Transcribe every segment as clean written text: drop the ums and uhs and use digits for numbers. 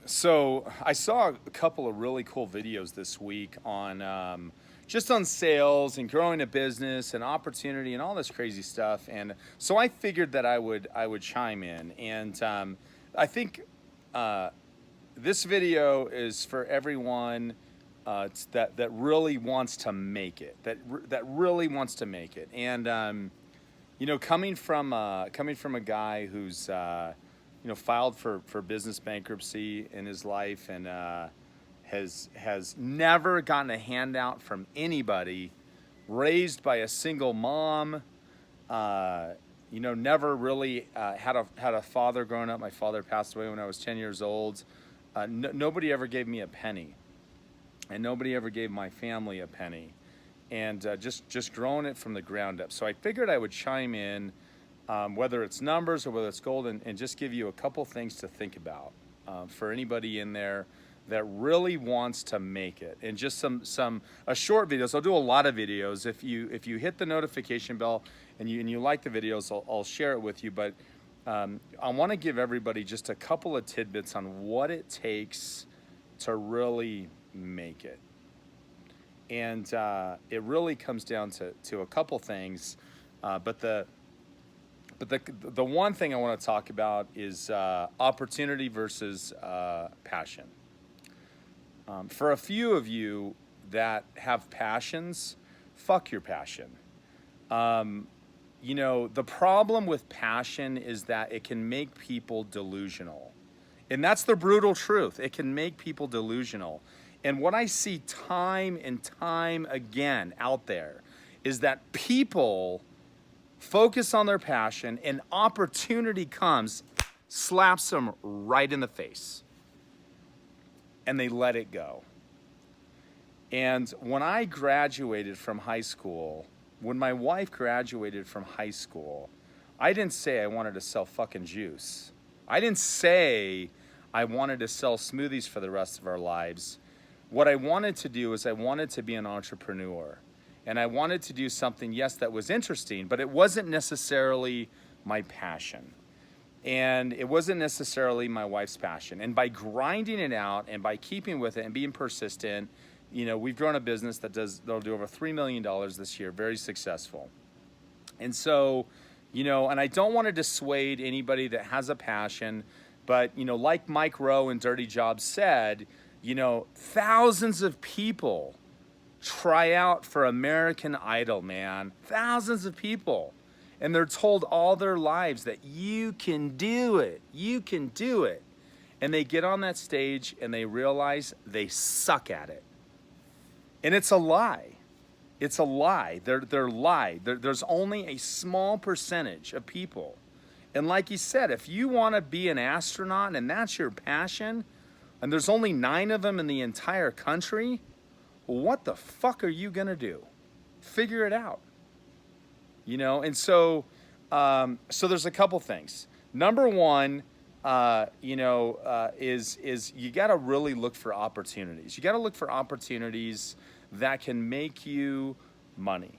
So I saw a couple of really cool videos this week on just on sales and growing a business and opportunity and all this crazy stuff. And so I figured that I would chime in. And I think this video is for everyone that really wants to make it. That really wants to make it. And coming from a guy who's filed for business bankruptcy in his life and has never gotten a handout from anybody, raised by a single mom, never really had a father growing up. My father passed away when I was 10 years old. Nobody ever gave me a penny, and nobody ever gave my family a penny, and just growing it from the ground up. So I figured I would chime in, whether it's numbers or whether it's gold, and just give you a couple things to think about for anybody in there that really wants to make it. And just a short video. So I'll do a lot of videos. If you hit the notification bell and you like the videos, I'll share it with you. But I want to give everybody just a couple of tidbits on what it takes to really make it. And it really comes down to a couple things, but the one thing I want to talk about is opportunity versus passion. For a few of you that have passions, fuck your passion. The problem with passion is that it can make people delusional. And that's the brutal truth. It can make people delusional. And what I see time and time again out there is that people focus on their passion, and opportunity comes, slaps them right in the face, and they let it go. And when I graduated from high school, when my wife graduated from high school, I didn't say I wanted to sell fucking juice. I didn't say I wanted to sell smoothies for the rest of our lives. What I wanted to do is I wanted to be an entrepreneur. And I wanted to do something, yes, that was interesting, but it wasn't necessarily my passion. And it wasn't necessarily my wife's passion. And by grinding it out and by keeping with it and being persistent, we've grown a business that'll do over $3 million this year, very successful. And so, and I don't want to dissuade anybody that has a passion, but, like Mike Rowe in Dirty Jobs said, thousands of people try out for American Idol, man. Thousands of people. And they're told all their lives that you can do it. You can do it. And they get on that stage and they realize they suck at it. And it's a lie. It's a lie. They're lie. There's only a small percentage of people. And like you said, if you want to be an astronaut and that's your passion, and there's only 9 of them in the entire country, what the fuck are you gonna do? Figure it out. And so there's a couple things. Number one, is you got to really look for opportunities. You got to look for opportunities that can make you money.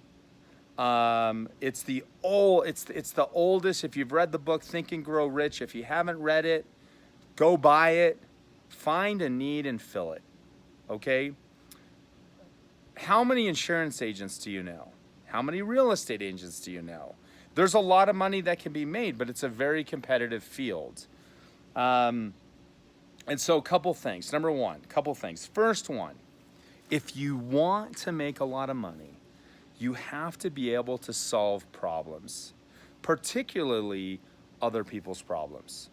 It's the oldest. If you've read the book Think and Grow Rich, if you haven't read it, go buy it. Find a need and fill it. Okay? How many insurance agents do you know? How many real estate agents do you know? There's a lot of money that can be made, but it's a very competitive field. And so a couple things. Number one, couple things. First one, if you want to make a lot of money, you have to be able to solve problems, particularly other people's problems.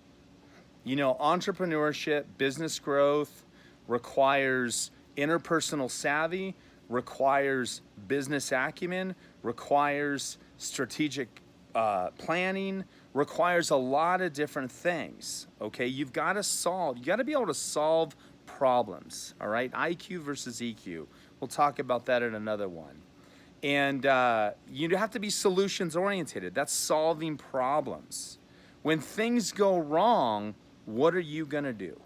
Entrepreneurship, business growth requires interpersonal savvy, requires business acumen, requires strategic planning, requires a lot of different things. Okay, you got to be able to solve problems. All right, IQ versus EQ. We'll talk about that in another one. And you have to be solutions oriented. That's solving problems. When things go wrong, what are you gonna do?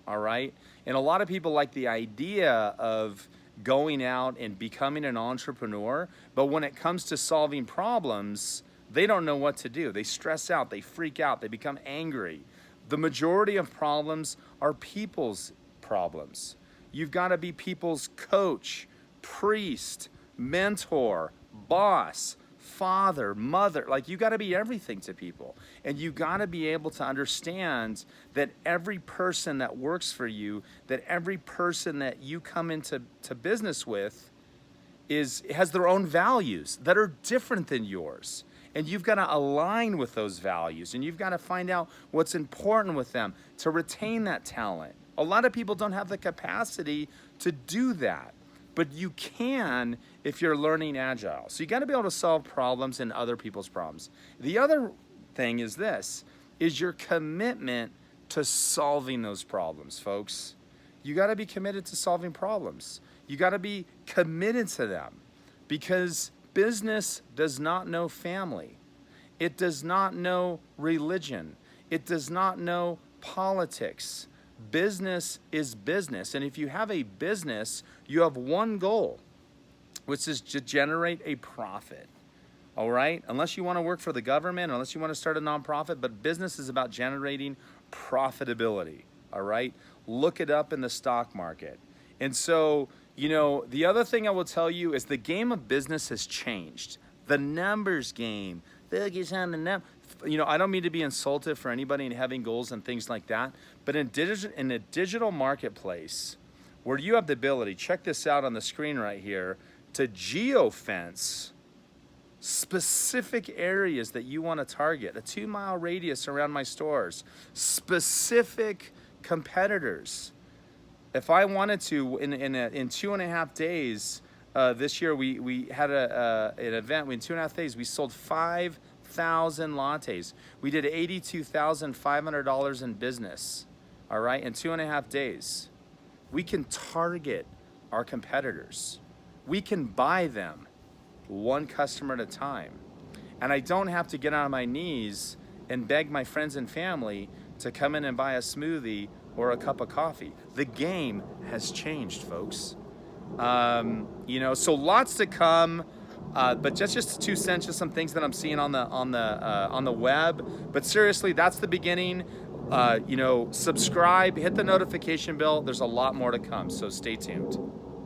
All right, and a lot of people like the idea of going out and becoming an entrepreneur, but when it comes to solving problems, they don't know what to do. They stress out, they freak out, they become angry. The majority of problems are people's problems. You've got to be people's coach, priest, mentor, boss, father, mother. Like, you got to be everything to people. And you got to be able to understand that every person that works for you, that every person that you come into business with has their own values that are different than yours. And you've got to align with those values, and you've got to find out what's important with them to retain that talent. A lot of people don't have the capacity to do that, but you can if you're learning Agile. So you got to be able to solve problems and other people's problems. The other thing is this, is your commitment to solving those problems, folks. You got to be committed to solving problems. You got to be committed to them, because business does not know family. It does not know religion. It does not know politics. Business is business. And if you have a business, you have one goal, which is to generate a profit. All right? Unless you want to work for the government, unless you want to start a nonprofit, but business is about generating profitability. All right? Look it up in the stock market. And so, you know, the other thing I will tell you is the game of business has changed. The numbers game, focus on the numbers. You know, I don't mean to be insultive for anybody in having goals and things like that, but in a digital marketplace where you have the ability, check this out on the screen right here, to geofence specific areas that you want to target, a 2-mile radius around my stores, specific competitors. If I wanted to, in 2.5 days, this year we had an event. In 2.5 days, we sold 5,000 lattes. We did $82,500 in business. All right, in 2.5 days, we can target our competitors. We can buy them one customer at a time, and I don't have to get on my knees and beg my friends and family to come in and buy a smoothie or a cup of coffee. The game has changed, folks. You know, so lots to come, but just 2 cents, just some things that I'm seeing on the web. But seriously, that's the beginning. You know, subscribe, hit the notification bell. There's a lot more to come, so stay tuned.